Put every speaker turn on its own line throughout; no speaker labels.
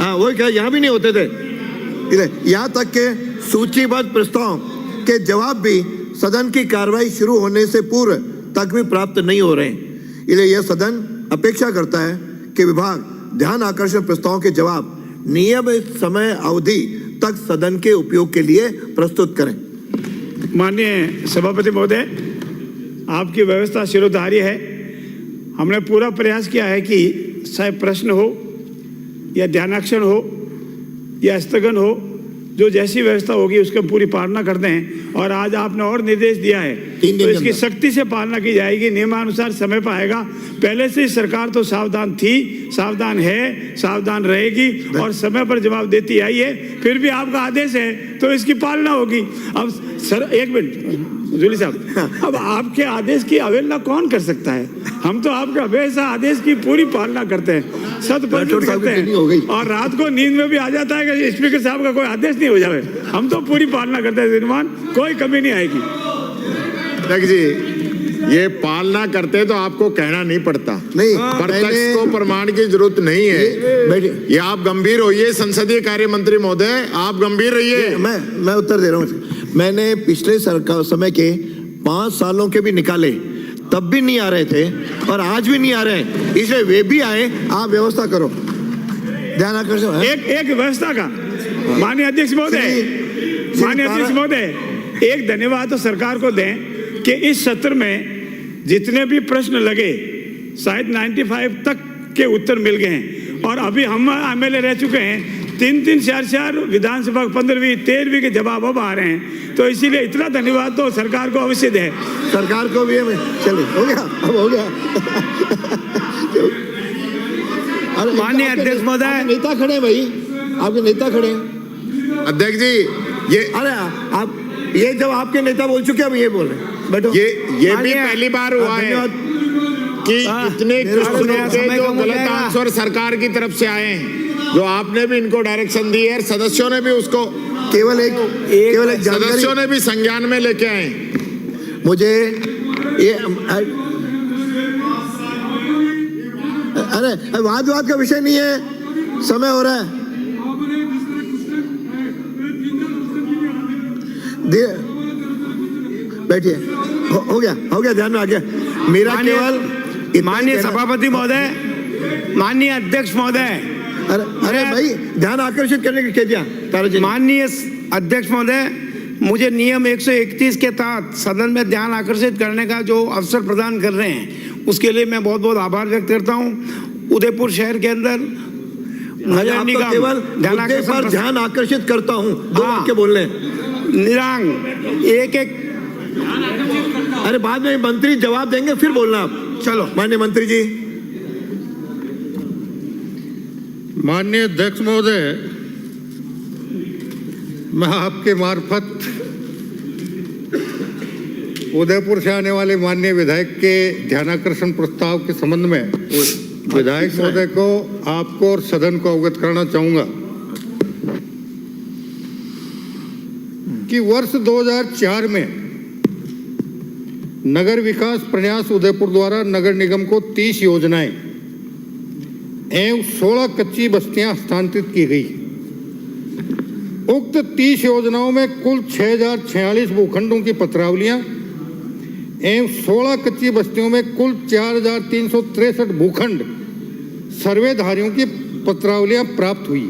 हाँ वही क्या, यहाँ भी नहीं होते थे। यहाँ तक के सूचीबद्ध प्रस्ताव के जवाब भी सदन की कार्रवाई शुरू होने से पूर्व तक भी प्राप्त नहीं हो रहे हैं। इसलिए यह सदन अपेक्षा करता है कि विभाग ध्यान आकर्षण प्रस्ताव के जवाब नियमित समय अवधि तक सदन के उपयोग के लिए प्रस्तुत करें।
माननीय सभापति महोदय, आपकी व्यवस्था शिरोधार्य है। हमने पूरा प्रयास किया है कि चाहे प्रश्न हो या ध्यानाकर्षण हो या स्थगन हो, जो जैसी व्यवस्था होगी उसकी पूरी पालना करते हैं। और आज आपने और निर्देश दिया है तो इसकी सख्ती से पालना की जाएगी, नियमानुसार समय पर आएगा। पहले से ही सरकार तो सावधान थी, सावधान है, सावधान रहेगी और समय पर जवाब देती आई है। फिर भी आपका आदेश है तो इसकी पालना होगी। अब सर एक मिनट जूली साहब, अब आपके आदेश की अवहेलना कौन कर सकता है? हम तो आपके हमेशा आदेश की पूरी पालना करते हैं, 100% करते हैं। और रात को नींद में भी आ जाता है कि स्पीकर साहब का कोई आदेश नहीं हो जाए। हम तो पूरी पालना करते हैं, श्रीमान, कोई कमी नहीं आएगी।
जी, ये पालना करते तो आपको कहना नहीं पड़ता, नहीं प्रत्यक्ष को प्रमाण की जरूरत नहीं है। ये आप गंभीर होइए, संसदीय कार्य मंत्री महोदय, आप गंभीर रहिए।
मैं उत्तर दे रहा हूँ। मैंने पिछले सरकार समय के 5 सालों के भी निकाले, तब भी नहीं आ रहे थे और आज भी नहीं आ रहे हैं, इसलिए वे भी आए। आप व्यवस्था करो, ध्यान आकर्षण
एक व्यवस्था का। माननीय अध्यक्ष महोदय, माननीय अध्यक्ष महोदय, एक धन्यवाद तो सरकार को दें कि इस सत्र में जितने भी प्रश्न लगे शायद 95 तक के उत्तर मिल गए हैं। और अभी हम एमएलए रह चुके हैं, 3-3, 4-4 विधानसभा 15वीं 13वीं के जवाब अब आ रहे हैं। तो इसीलिए इतना धन्यवाद तो सरकार को अवश्य दे।
सरकार को भी चलिए, हो गया, अब हो गया।
माननीय अध्यक्ष महोदय,
नेता खड़े भाई, आपके नेता खड़े।
अध्यक्ष जी, ये
अरे आप ये जब आपके नेता बोल चुके, अब ये बोल रहे, बैठो।
ये भी पहली बार हुआ है कि इतने क्वेश्चनों के जो गलत आंसर सरकार की तरफ से आए हैं, जो आपने भी इनको डायरेक्शन दी है, सदस्यों ने भी उसको
केवल एक
सदस्यों ने भी संज्ञान में लेके आए।
मुझे ये अरे वाद का विषय नहीं है, समय हो रहा है। बैठिए, हो गया, ध्यान में आ गया मेरा। केवल
माननीय सभापति महोदय, माननीय अध्यक्ष महोदय,
अरे भाई ध्यान आकर्षित करने की कह दिया।
माननीय अध्यक्ष महोदय, मुझे नियम 131 के तहत सदन में ध्यान आकर्षित करने का जो अवसर प्रदान कर रहे हैं, उसके लिए मैं बहुत बहुत आभार व्यक्त करता हूं। उदयपुर शहर के अंदर नगर निगम
केवल ध्यान आकर्षित करता हूं, 2 वाक्य बोलने
निरांग एक
अरे बाद में मंत्री जवाब देंगे, फिर बोलना आप। चलो माननीय मंत्री जी।
माननीय अध्यक्ष महोदय, मैं आपके मार्फत उदयपुर से आने वाले माननीय विधायक के ध्यानाकर्षण प्रस्ताव के संबंध में विधायक महोदय को, आपको और सदन को अवगत कराना चाहूंगा कि वर्ष 2004 में नगर विकास प्रन्यास उदयपुर द्वारा नगर निगम को 30 योजनाएं एवं 16 कच्ची बस्तियां हस्तांतरित की गई। उक्त 30 योजनाओं में कुल 6046 भूखंडों की पत्रावलियां एवं 16 कच्ची बस्तियों में कुल 4363 भूखंड सर्वेधारियों की पत्रावलियां प्राप्त हुई।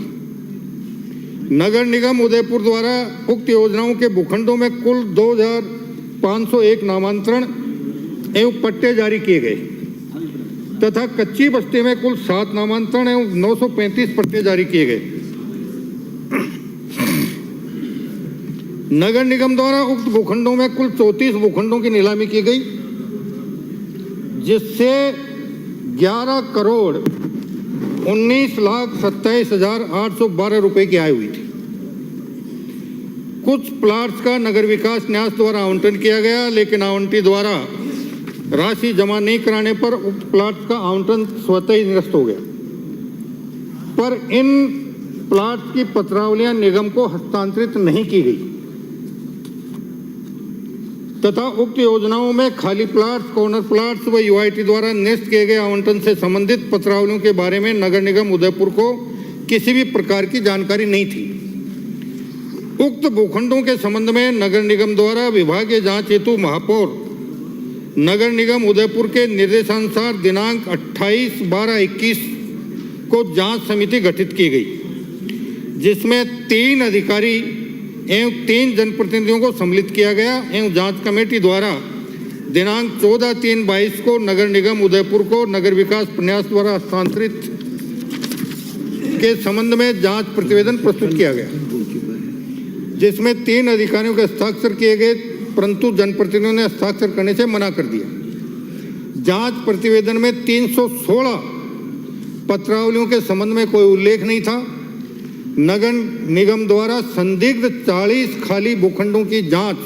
नगर निगम उदयपुर द्वारा उक्त योजनाओं के भूखंडों में कुल 2501 नामांतरण एवं पट्टे जारी किए गए तथा कच्ची बस्ती में कुल 7 नामांतरण एवं 935 पट्टे जारी किए गए। नगर निगम द्वारा उक्त भूखंडों में कुल 34 भूखंडों की नीलामी की गई, जिससे 11,19,27,812 रुपए की आय हुई थी। कुछ प्लाट्स का नगर विकास न्यास द्वारा आवंटन किया गया, लेकिन आवंटी द्वारा राशि जमा नहीं कराने पर उक्त प्लाट्स का आवंटन स्वतः ही निरस्त हो गया। पर इन प्लाट्स की पत्रावलियां निगम को हस्तांतरित नहीं की गई तथा उक्त योजनाओं में खाली प्लाट्स, कॉर्नर प्लाट्स व यूआईटी द्वारा निरस्त किए गए आवंटन से संबंधित पत्रावलियों के बारे में नगर निगम उदयपुर को किसी भी प्रकार की जानकारी नहीं थी। उक्त भूखंडों के संबंध में नगर निगम द्वारा विभागीय जांच हेतु महापौर नगर निगम उदयपुर के निर्देशानुसार दिनांक 28/12/21 को जांच समिति गठित की गई, जिसमें 3 अधिकारी एवं 3 जनप्रतिनिधियों को सम्मिलित किया गया एवं जांच कमेटी द्वारा दिनांक 14/3/22 को नगर निगम उदयपुर को नगर विकास प्रन्यास द्वारा हस्तांतरित के संबंध में जांच प्रतिवेदन प्रस्तुत किया गया, जिसमें 3 अधिकारियों के हस्ताक्षर किए गए, परंतु जनप्रतिनिधियों ने हस्ताक्षर करने से मना कर दिया। जांच प्रतिवेदन में 316 पत्रावलियों के संबंध में कोई उल्लेख नहीं था। नगर निगम द्वारा संदिग्ध 40 खाली भूखंडों की जांच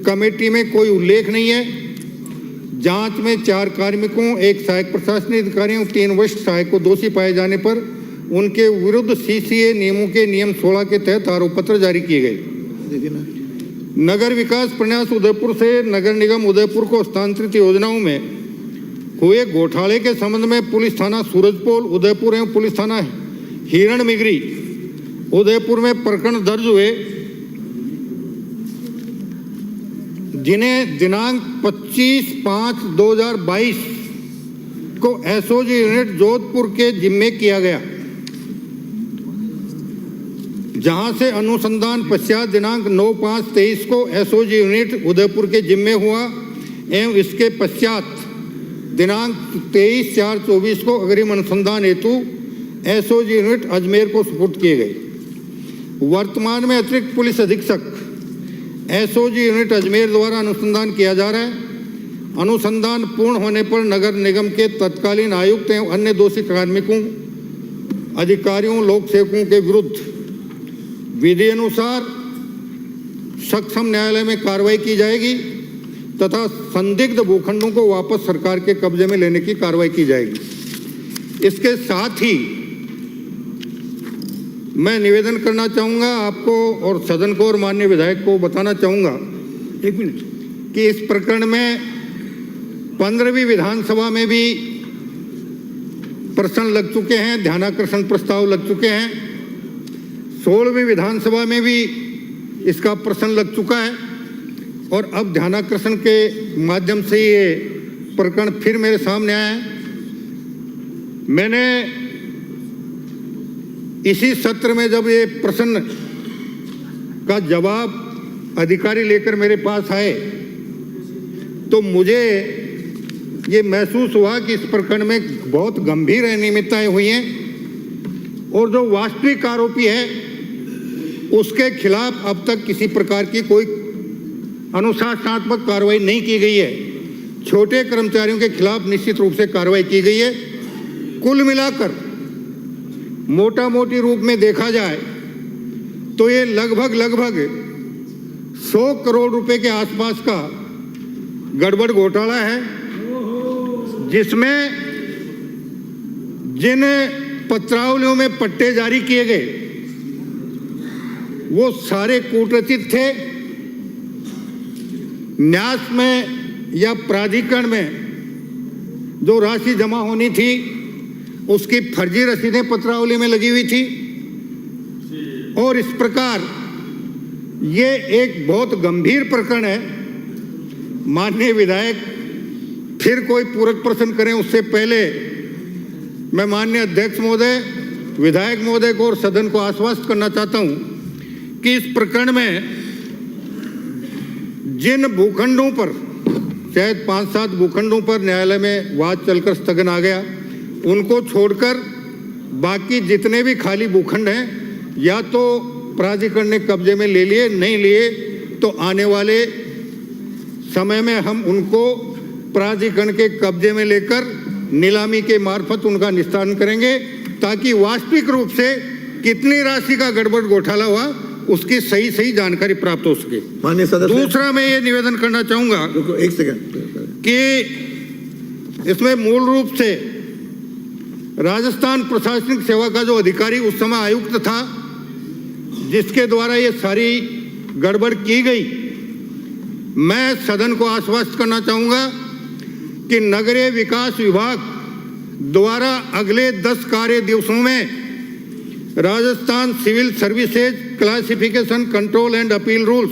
कमेटी में कोई उल्लेख नहीं है। जांच में 4 कार्मिकों, 1 सहायक प्रशासनिक अधिकारियों, 3 वरिष्ठ सहायक को दोषी पाए जाने पर उनके विरुद्ध सीसीए नियमों के नियम 16 के तहत आरोप पत्र जारी किए गए। नगर विकास प्रन्यास उदयपुर से नगर निगम उदयपुर को हस्तांतरित योजनाओं में हुए घोटाले के संबंध में पुलिस थाना सूरजपोल उदयपुर एवं पुलिस थाना हिरण मिगरी उदयपुर में प्रकरण दर्ज हुए, जिन्हें दिनांक 25/5/2022 को एसओजी यूनिट जोधपुर के जिम्मे किया गया, जहां से अनुसंधान पश्चात दिनांक 9/5/23 को एसओजी यूनिट उदयपुर के जिम्मे हुआ एवं इसके पश्चात दिनांक 23/4/24 को अग्रिम अनुसंधान हेतु एसओजी यूनिट अजमेर को सुपुर्द किए गए। वर्तमान में अतिरिक्त पुलिस अधीक्षक एसओजी यूनिट अजमेर द्वारा अनुसंधान किया जा रहा है। अनुसंधान पूर्ण होने पर नगर निगम के तत्कालीन आयुक्त एवं अन्य दोषी कार्मिकों, अधिकारियों, लोक सेवकों के विरुद्ध विधि अनुसार सक्षम न्यायालय में कार्रवाई की जाएगी तथा संदिग्ध भूखंडों को वापस सरकार के कब्जे में लेने की कार्रवाई की जाएगी। इसके साथ ही मैं निवेदन करना चाहूँगा आपको और सदन को और माननीय विधायक को बताना चाहूँगा कि इस प्रकरण में 15वीं विधानसभा में भी प्रश्न लग चुके हैं, ध्यानाकर्षण प्रस्ताव लग चुके हैं। 16वीं विधानसभा में भी इसका प्रश्न लग चुका है और अब ध्यानाकर्षण के माध्यम से ये प्रकरण फिर मेरे सामने आया है। मैंने इसी सत्र में जब ये प्रश्न का जवाब अधिकारी लेकर मेरे पास आए तो मुझे ये महसूस हुआ कि इस प्रकरण में बहुत गंभीर अनियमितताएं हुई हैं और जो वास्तविक आरोपी है उसके खिलाफ अब तक किसी प्रकार की कोई अनुशासनात्मक कार्रवाई नहीं की गई है। छोटे कर्मचारियों के खिलाफ निश्चित रूप से कार्रवाई की गई है। कुल मिलाकर मोटा मोटी रूप में देखा जाए तो ये लगभग 100 करोड़ रुपए के आसपास का गड़बड़ घोटाला है, जिसमें जिन पत्रावलियों में पट्टे जारी किए गए वो सारे कूटरचित थे। न्यास में या प्राधिकरण में जो राशि जमा होनी थी उसकी फर्जी रसीदें पत्रावली में लगी हुई थी और इस प्रकार ये एक बहुत गंभीर प्रकरण है। माननीय विधायक फिर कोई पूरक प्रश्न करें उससे पहले मैं माननीय अध्यक्ष महोदय, विधायक महोदय को और सदन को आश्वस्त करना चाहता हूं कि इस प्रकरण में जिन भूखंडों पर शायद 5-7 भूखंडों पर न्यायालय में वाद चलकर स्थगन आ गया, उनको छोड़कर बाकी जितने भी खाली भूखंड हैं या तो प्राधिकरण ने कब्जे में ले लिए, नहीं लिए तो आने वाले समय में हम उनको प्राधिकरण के कब्जे में लेकर नीलामी के मार्फत उनका निस्तारण करेंगे ताकि वास्तविक रूप से कितनी राशि का गड़बड़ घोटाला हुआ उसकी सही जानकारी प्राप्त हो सके।
माननीय सदस्य,
दूसरा मैं ये निवेदन करना चाहूंगा,
एक सेकंड,
कि इसमें मूल रूप से राजस्थान प्रशासनिक सेवा का जो अधिकारी उस समय आयुक्त था जिसके द्वारा ये सारी गड़बड़ की गई, मैं सदन को आश्वस्त करना चाहूंगा कि नगरीय विकास विभाग द्वारा अगले 10 कार्य दिवसों में Rajasthan civil services classification control and appeal rules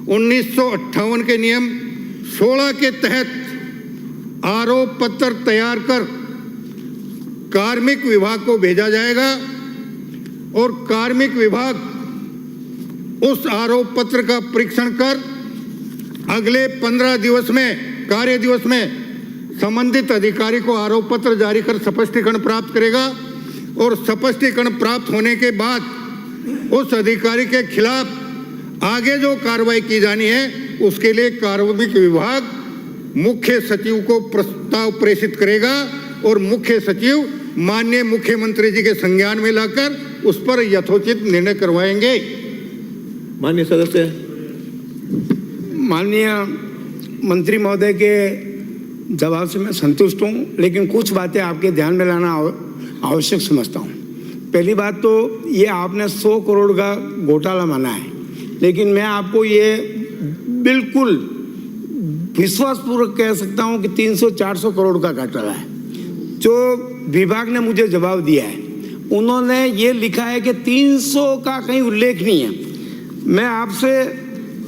1958 के नियम 16 के तहत आरोप पत्र तैयार कर कार्मिक विभाग को भेजा जाएगा और कार्मिक विभाग उस आरोप पत्र का परीक्षण कर अगले 15 दिवस में कार्य दिवस में संबंधित अधिकारी को आरोप पत्र जारी कर स्पष्टीकरण प्राप्त करेगा और स्पष्टीकरण प्राप्त होने के बाद उस अधिकारी के खिलाफ आगे जो कार्रवाई की जानी है उसके लिए कार्मिक विभाग मुख्य सचिव को प्रस्ताव प्रेषित करेगा और मुख्य सचिव माननीय मुख्यमंत्री जी के संज्ञान में लाकर उस पर यथोचित निर्णय करवाएंगे।
माननीय सदस्य।
माननीय मंत्री महोदय के जवाब से मैं संतुष्ट हूँ, लेकिन कुछ बातें आपके ध्यान में लाना आवश्यक समझता हूँ। पहली बात तो ये आपने 100 करोड़ का घोटाला माना है, लेकिन मैं आपको ये बिल्कुल विश्वासपूर्वक कह सकता हूँ कि 300-400 करोड़ का घोटाला है। जो विभाग ने मुझे जवाब दिया है उन्होंने ये लिखा है कि 300 का कहीं उल्लेख नहीं है। मैं आपसे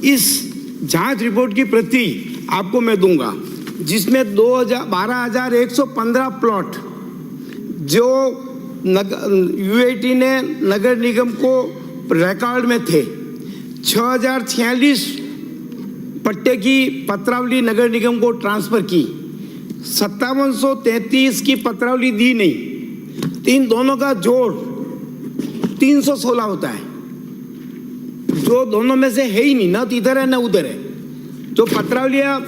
इस जांच रिपोर्ट की प्रति आपको मैं दूंगा, जिसमें 12,115 प्लॉट जो यूआईटी ने नगर निगम को रिकॉर्ड में थे, 6,046 पट्टे की पत्रावली नगर निगम को ट्रांसफर की, 5733 की पत्रावली दी नहीं। इन दोनों का जोड़ 316 होता है, जो दोनों में से है ही नहीं, ना इधर है ना उधर है। जो पत्रावलियां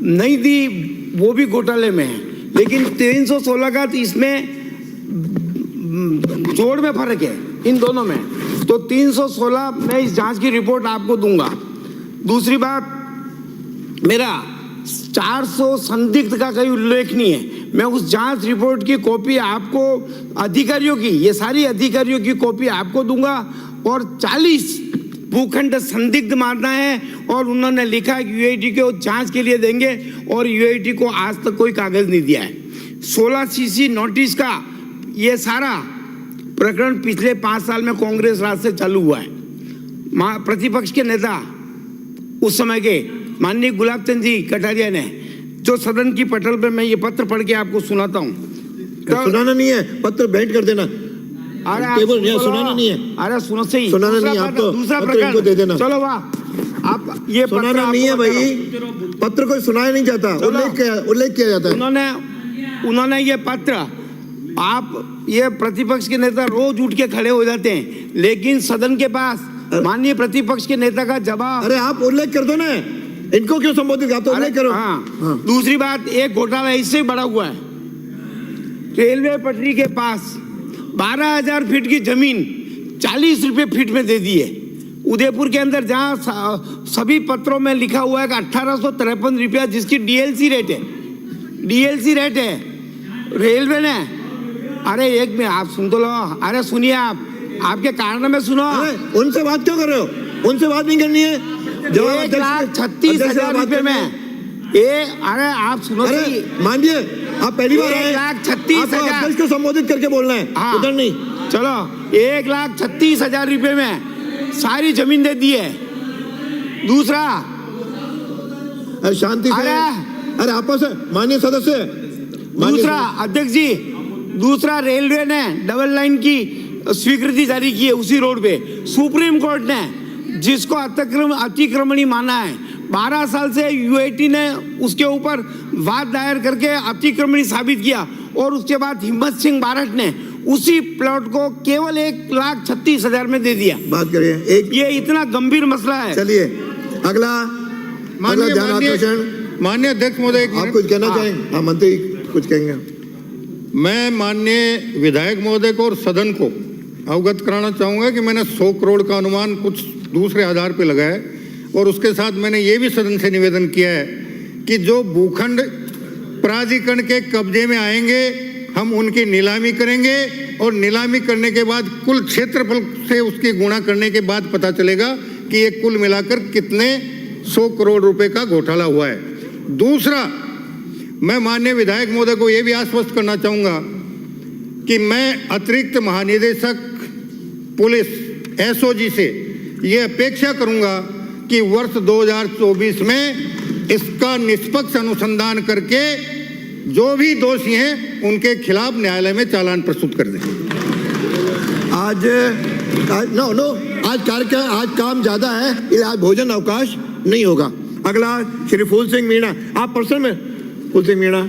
नहीं दी वो भी घोटाले में है, लेकिन 316 का इसमें जोड़ में फर्क है इन दोनों में। तो 316 मैं इस जांच की रिपोर्ट आपको दूंगा। दूसरी बात, मेरा 400 संदिग्ध का कोई उल्लेख नहीं है। मैं उस जांच रिपोर्ट की कॉपी आपको अधिकारियों की, ये सारी अधिकारियों की कॉपी आपको दूंगा। और 40 भूखंड संदिग्ध मानना है और उन्होंने लिखा कि यूआईटी को जांच के लिए देंगे और यूआईटी को आज तक कोई कागज नहीं दिया है। 16 सीसी नोटिस का ये सारा प्रकरण पिछले 5 साल में कांग्रेस राज से चालू हुआ है। प्रतिपक्ष के नेता उस समय के माननीय गुलाब चंद जी कटारिया ने जो सदन की पटल पर, मैं ये पत्र पढ़ के आपको सुनाता हूँ।
तो सुनाना नहीं है, पत्र भेंट कर देना।
अरे
टेबल सुनाना नहीं है।
अरे सुनो सही,
सुनाना नहीं है, आप तो
दूसरा
पत्र इनको दे देना।
चलो वाह, आप ये
सुनाना नहीं है भाई, पत्र कोई सुनाया नहीं जाता, उल्लेख किया जाता है।
उन्होंने ये पत्र, आप ये प्रतिपक्ष के नेता रोज उठ के खड़े हो जाते हैं, लेकिन सदन के पास माननीय प्रतिपक्ष के नेता का जवाब।
अरे आप उल्लेख कर दो ना, इनको क्यों संबोधित, आप तो उल्लेख करो।
हाँ। दूसरी बात, एक घोटाला इससे बड़ा हुआ है। रेलवे पटरी के पास 12,000 फीट की जमीन 40 रुपए फीट में दे दी है। उदयपुर के अंदर जहां सभी पत्रों में लिखा हुआ है कि 1853 रुपया जिसकी डीएलसी रेट है, रेलवे ने, अरे एक में आप सुन तो लो, अरे सुनिए, आपके कारण में सुनो।
उनसे बात क्यों कर रहे हो, उनसे बात नहीं करनी है।
1,36,000 रुपए में अरे आप सुनो,
अरे मानिए, आप पहली बार आए,
1,36,000
को संबोधित करके बोलना है, उधर नहीं।
चलो, 1,36,000 रुपए में सारी जमीन दे दी है। दूसरा,
शांति से, अरे आपस माननीय सदस्य,
दूसरा अध्यक्ष जी, दूसरा रेलवे ने डबल लाइन की स्वीकृति जारी की है उसी रोड पे। सुप्रीम कोर्ट ने जिसको अतिक्रमणी माना है, 12 साल से यूआईटी ने उसके ऊपर वाद दायर करके अतिक्रमणी साबित किया और उसके बाद हिम्मत सिंह बारट ने उसी प्लॉट को केवल 1,36,000 में दे दिया।
बात करिए,
ये इतना गंभीर मसला है।
चलिए अगला ध्यान आकर्षण।
माननीय अध्यक्ष महोदय,
आप कुछ कहना चाहेंगे? हाँ, मंत्री कुछ कहेंगे।
मैं माननीय विधायक महोदय को और सदन को अवगत कराना चाहूंगा कि मैंने 100 करोड़ का अनुमान कुछ दूसरे आधार पर लगाया है और उसके साथ मैंने ये भी सदन से निवेदन किया है कि जो भूखंड प्राधिकरण के कब्जे में आएंगे हम उनकी नीलामी करेंगे और नीलामी करने के बाद कुल क्षेत्रफल से उसकी गुणा करने के बाद पता चलेगा कि ये कुल मिलाकर कितने 100 करोड़ रुपए का घोटाला हुआ है। दूसरा, मैं माननीय विधायक महोदय को यह भी आश्वस्त करना चाहूंगा कि मैं अतिरिक्त महानिदेशक पुलिस एसओजी से ये अपेक्षा करूंगा कि वर्ष 2024 में इसका निष्पक्ष अनुसंधान करके जो भी दोषी हैं उनके खिलाफ न्यायालय में चालान प्रस्तुत कर दें।
आज काम ज्यादा है, इसलिए आज भोजन अवकाश नहीं होगा। अगला श्री फूल सिंह मीणा, आप पर्सन में फूल सिंह मीणा।